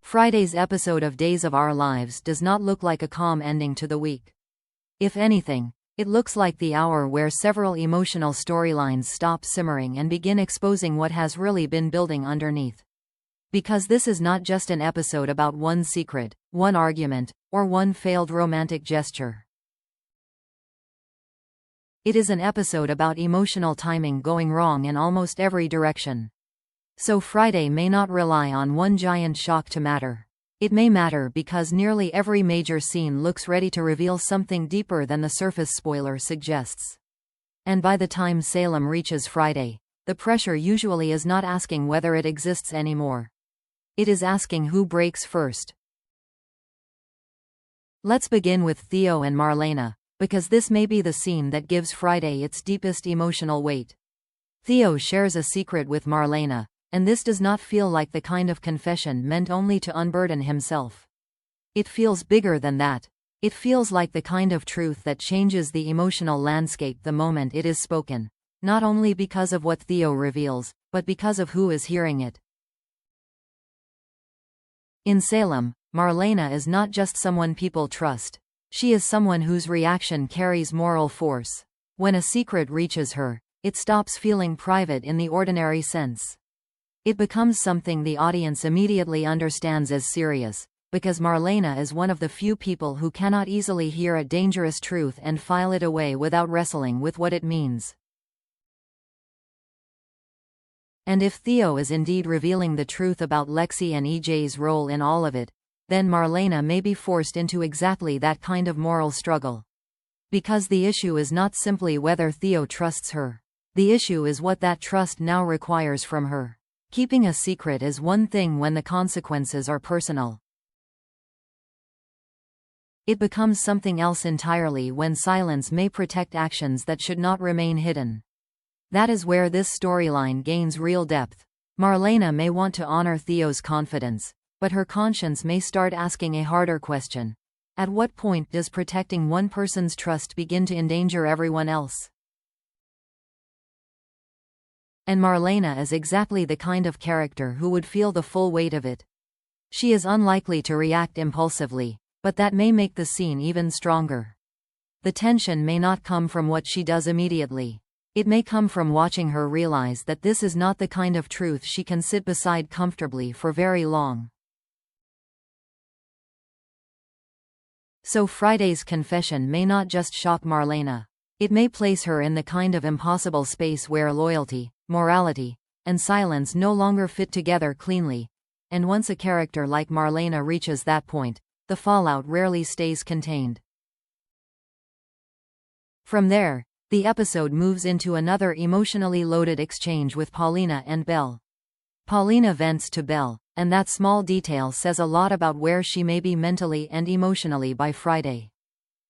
Friday's episode of Days of Our Lives does not look like a calm ending to the week. If anything, it looks like the hour where several emotional storylines stop simmering and begin exposing what has really been building underneath. Because this is not just an episode about one secret, one argument, or one failed romantic gesture. It is an episode about emotional timing going wrong in almost every direction. So Friday may not rely on one giant shock to matter. It may matter because nearly every major scene looks ready to reveal something deeper than the surface spoiler suggests. And by the time Salem reaches Friday, the pressure usually is not asking whether it exists anymore. It is asking who breaks first. Let's begin with Theo and Marlena, because this may be the scene that gives Friday its deepest emotional weight. Theo shares a secret with Marlena, and this does not feel like the kind of confession meant only to unburden himself. It feels bigger than that. It feels like the kind of truth that changes the emotional landscape the moment it is spoken, not only because of what Theo reveals, but because of who is hearing it. In Salem, Marlena is not just someone people trust. She is someone whose reaction carries moral force. When a secret reaches her, it stops feeling private in the ordinary sense. It becomes something the audience immediately understands as serious, because Marlena is one of the few people who cannot easily hear a dangerous truth and file it away without wrestling with what it means. And if Theo is indeed revealing the truth about Lexi and EJ's role in all of it, then Marlena may be forced into exactly that kind of moral struggle. Because the issue is not simply whether Theo trusts her. The issue is what that trust now requires from her. Keeping a secret is one thing when the consequences are personal. It becomes something else entirely when silence may protect actions that should not remain hidden. That is where this storyline gains real depth. Marlena may want to honor Theo's confidence, but her conscience may start asking a harder question. At what point does protecting one person's trust begin to endanger everyone else? And Marlena is exactly the kind of character who would feel the full weight of it. She is unlikely to react impulsively, but that may make the scene even stronger. The tension may not come from what she does immediately. It may come from watching her realize that this is not the kind of truth she can sit beside comfortably for very long. So Friday's confession may not just shock Marlena. It may place her in the kind of impossible space where loyalty, morality, and silence no longer fit together cleanly, and once a character like Marlena reaches that point, the fallout rarely stays contained. From there, the episode moves into another emotionally loaded exchange with Paulina and Belle. Paulina vents to Belle, and that small detail says a lot about where she may be mentally and emotionally by Friday.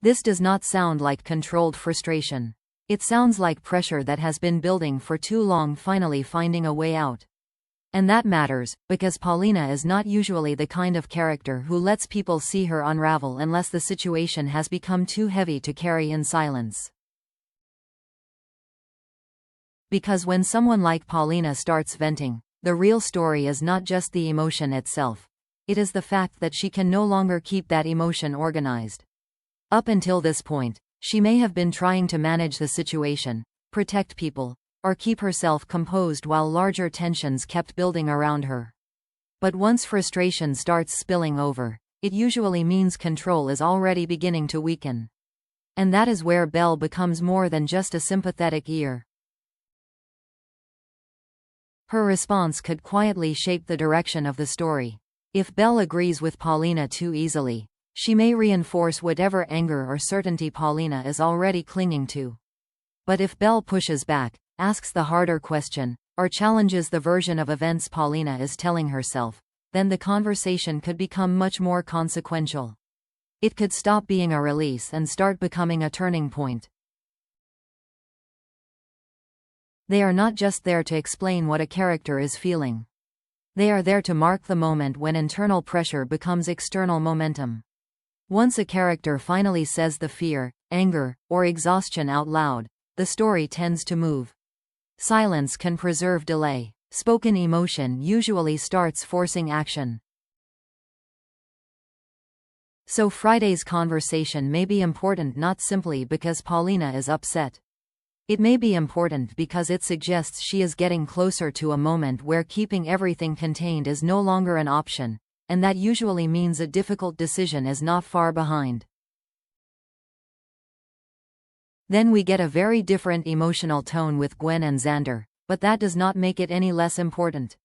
This does not sound like controlled frustration. It sounds like pressure that has been building for too long finally finding a way out. And that matters, because Paulina is not usually the kind of character who lets people see her unravel unless the situation has become too heavy to carry in silence. Because when someone like Paulina starts venting, the real story is not just the emotion itself. It is the fact that she can no longer keep that emotion organized. Up until this point, she may have been trying to manage the situation, protect people, or keep herself composed while larger tensions kept building around her. But once frustration starts spilling over, it usually means control is already beginning to weaken. And that is where Belle becomes more than just a sympathetic ear. Her response could quietly shape the direction of the story. If Belle agrees with Paulina too easily, she may reinforce whatever anger or certainty Paulina is already clinging to. But if Belle pushes back, asks the harder question, or challenges the version of events Paulina is telling herself, then the conversation could become much more consequential. It could stop being a release and start becoming a turning point. They are not just there to explain what a character is feeling. They are there to mark the moment when internal pressure becomes external momentum. Once a character finally says the fear, anger, or exhaustion out loud, the story tends to move. Silence can preserve delay. Spoken emotion usually starts forcing action. So Friday's conversation may be important not simply because Paulina is upset. It may be important because it suggests she is getting closer to a moment where keeping everything contained is no longer an option, and that usually means a difficult decision is not far behind. Then we get a very different emotional tone with Gwen and Xander, but that does not make it any less important.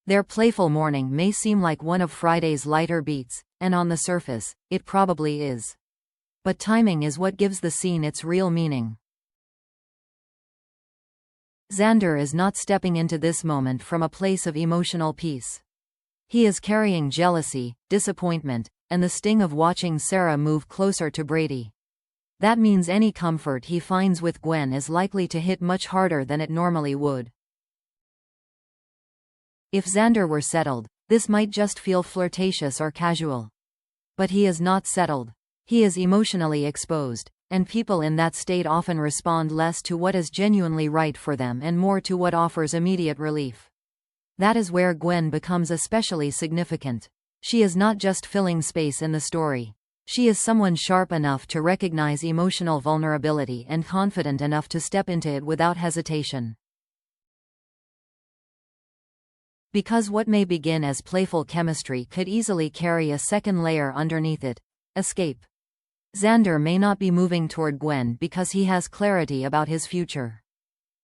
Their playful morning may seem like one of Friday's lighter beats, and on the surface, it probably is. But timing is what gives the scene its real meaning. Xander is not stepping into this moment from a place of emotional peace. He is carrying jealousy, disappointment, and the sting of watching Sarah move closer to Brady. That means any comfort he finds with Gwen is likely to hit much harder than it normally would. If Xander were settled, this might just feel flirtatious or casual. But he is not settled. He is emotionally exposed, and people in that state often respond less to what is genuinely right for them and more to what offers immediate relief. That is where Gwen becomes especially significant. She is not just filling space in the story. She is someone sharp enough to recognize emotional vulnerability and confident enough to step into it without hesitation. Because what may begin as playful chemistry could easily carry a second layer underneath it: escape. Xander may not be moving toward Gwen because he has clarity about his future.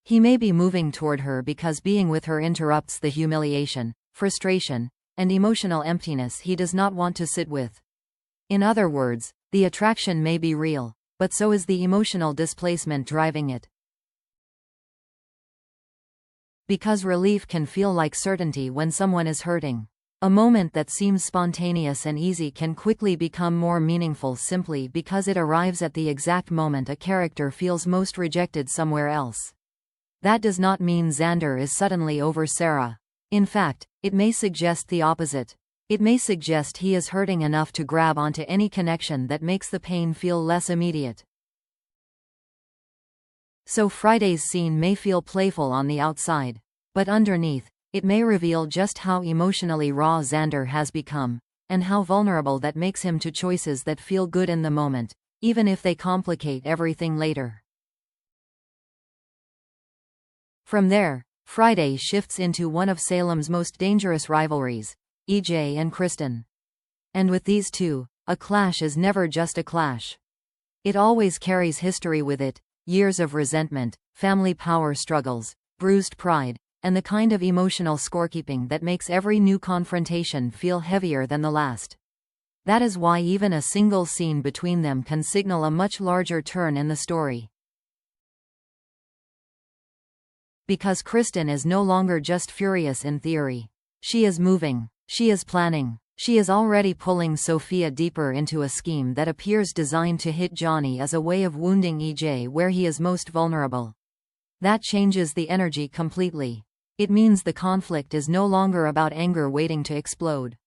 He may be moving toward her because being with her interrupts the humiliation, frustration, and emotional emptiness he does not want to sit with. In other words, the attraction may be real, but so is the emotional displacement driving it. Because relief can feel like certainty when someone is hurting. A moment that seems spontaneous and easy can quickly become more meaningful simply because it arrives at the exact moment a character feels most rejected somewhere else. That does not mean Xander is suddenly over Sarah. In fact, it may suggest the opposite. It may suggest he is hurting enough to grab onto any connection that makes the pain feel less immediate. So Friday's scene may feel playful on the outside, but underneath, it may reveal just how emotionally raw Xander has become, and how vulnerable that makes him to choices that feel good in the moment, even if they complicate everything later. From there, Friday shifts into one of Salem's most dangerous rivalries, EJ and Kristen. And with these two, a clash is never just a clash. It always carries history with it: years of resentment, family power struggles, bruised pride, and the kind of emotional scorekeeping that makes every new confrontation feel heavier than the last. That is why even a single scene between them can signal a much larger turn in the story. Because Kristen is no longer just furious in theory. She is moving. She is planning. She is already pulling Sophia deeper into a scheme that appears designed to hit Johnny as a way of wounding EJ where he is most vulnerable. That changes the energy completely. It means the conflict is no longer about anger waiting to explode.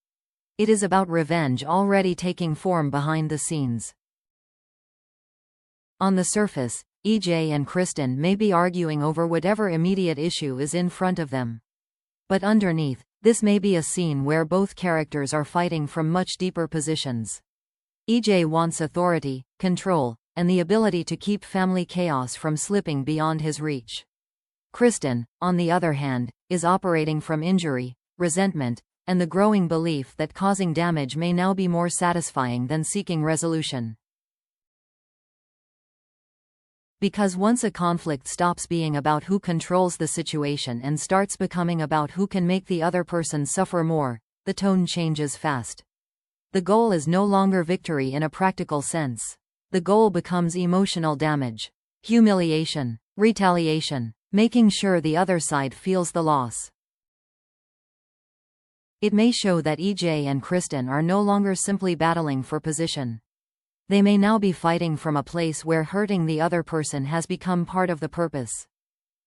It is about revenge already taking form behind the scenes. On the surface, EJ and Kristen may be arguing over whatever immediate issue is in front of them. But underneath, this may be a scene where both characters are fighting from much deeper positions. EJ wants authority, control, and the ability to keep family chaos from slipping beyond his reach. Kristen, on the other hand, is operating from injury, resentment, and the growing belief that causing damage may now be more satisfying than seeking resolution. Because once a conflict stops being about who controls the situation and starts becoming about who can make the other person suffer more, the tone changes fast. The goal is no longer victory in a practical sense. The goal becomes emotional damage, humiliation, retaliation, making sure the other side feels the loss. It may show that EJ and Kristen are no longer simply battling for position. They may now be fighting from a place where hurting the other person has become part of the purpose.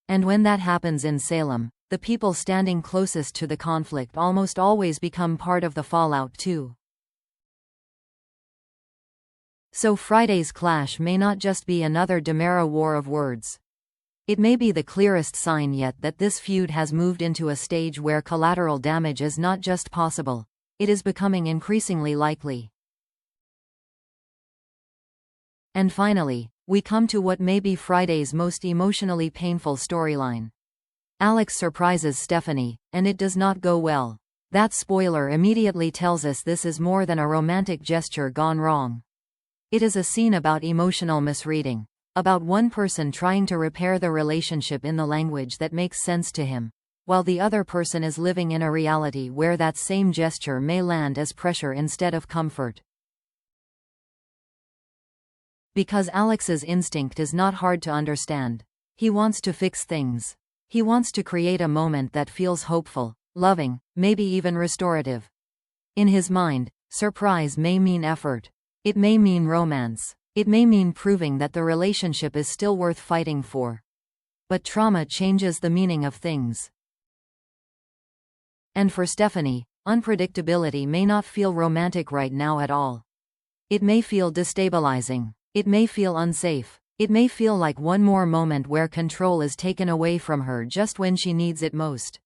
And when that happens in Salem, the people standing closest to the conflict almost always become part of the fallout too. So Friday's clash may not just be another DiMera war of words. It may be the clearest sign yet that this feud has moved into a stage where collateral damage is not just possible, it is becoming increasingly likely. And finally, we come to what may be Friday's most emotionally painful storyline. Alex surprises Stephanie, and it does not go well. That spoiler immediately tells us this is more than a romantic gesture gone wrong. It is a scene about emotional misreading, about one person trying to repair the relationship in the language that makes sense to him, while the other person is living in a reality where that same gesture may land as pressure instead of comfort. Because Alex's instinct is not hard to understand. He wants to fix things. He wants to create a moment that feels hopeful, loving, maybe even restorative. In his mind, surprise may mean effort. It may mean romance. It may mean proving that the relationship is still worth fighting for. But trauma changes the meaning of things. And for Stephanie, unpredictability may not feel romantic right now at all. It may feel destabilizing. It may feel unsafe. It may feel like one more moment where control is taken away from her just when she needs it most.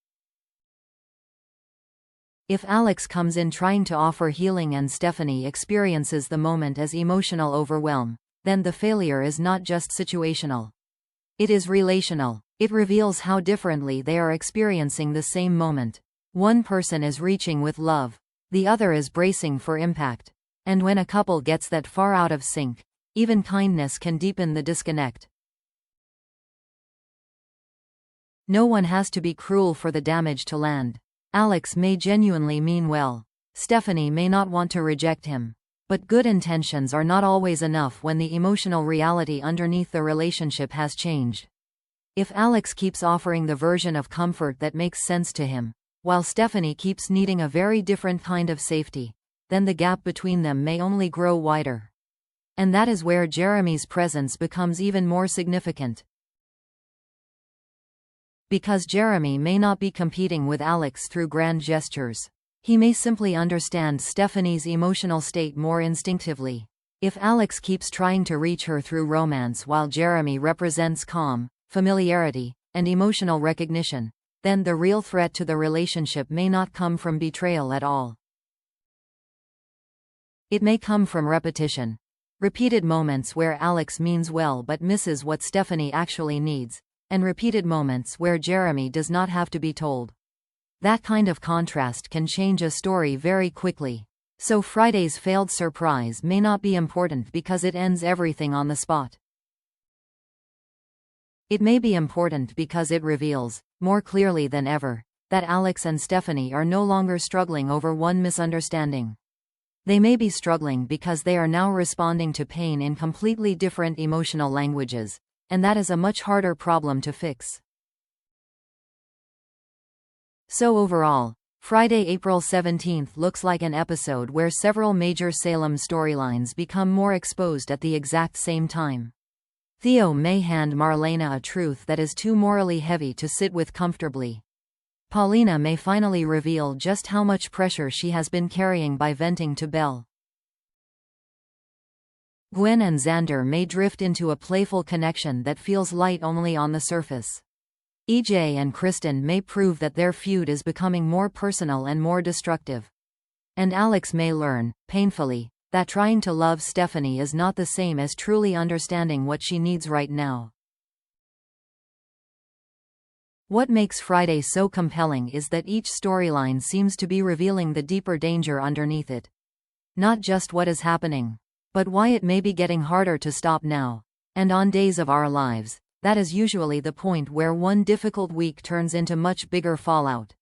If Alex comes in trying to offer healing and Stephanie experiences the moment as emotional overwhelm, then the failure is not just situational. It is relational. It reveals how differently they are experiencing the same moment. One person is reaching with love. The other is bracing for impact. And when a couple gets that far out of sync, even kindness can deepen the disconnect. No one has to be cruel for the damage to land. Alex may genuinely mean well. Stephanie may not want to reject him. But good intentions are not always enough when the emotional reality underneath the relationship has changed. If Alex keeps offering the version of comfort that makes sense to him, while Stephanie keeps needing a very different kind of safety, then the gap between them may only grow wider. And that is where Jeremy's presence becomes even more significant. Because Jeremy may not be competing with Alex through grand gestures. He may simply understand Stephanie's emotional state more instinctively. If Alex keeps trying to reach her through romance while Jeremy represents calm, familiarity, and emotional recognition, then the real threat to the relationship may not come from betrayal at all. It may come from repetition. Repeated moments where Alex means well but misses what Stephanie actually needs, and repeated moments where Jeremy does not have to be told. That kind of contrast can change a story very quickly. So Friday's failed surprise may not be important because it ends everything on the spot. It may be important because it reveals, more clearly than ever, that Alex and Stephanie are no longer struggling over one misunderstanding. They may be struggling because they are now responding to pain in completely different emotional languages, and that is a much harder problem to fix. So overall, Friday, April 17th looks like an episode where several major Salem storylines become more exposed at the exact same time. Theo may hand Marlena a truth that is too morally heavy to sit with comfortably. Paulina may finally reveal just how much pressure she has been carrying by venting to Belle. Gwen and Xander may drift into a playful connection that feels light only on the surface. EJ and Kristen may prove that their feud is becoming more personal and more destructive. And Alex may learn, painfully, that trying to love Stephanie is not the same as truly understanding what she needs right now. What makes Friday so compelling is that each storyline seems to be revealing the deeper danger underneath it. Not just what is happening, but why it may be getting harder to stop now. And on days of our lives, that is usually the point where one difficult week turns into much bigger fallout.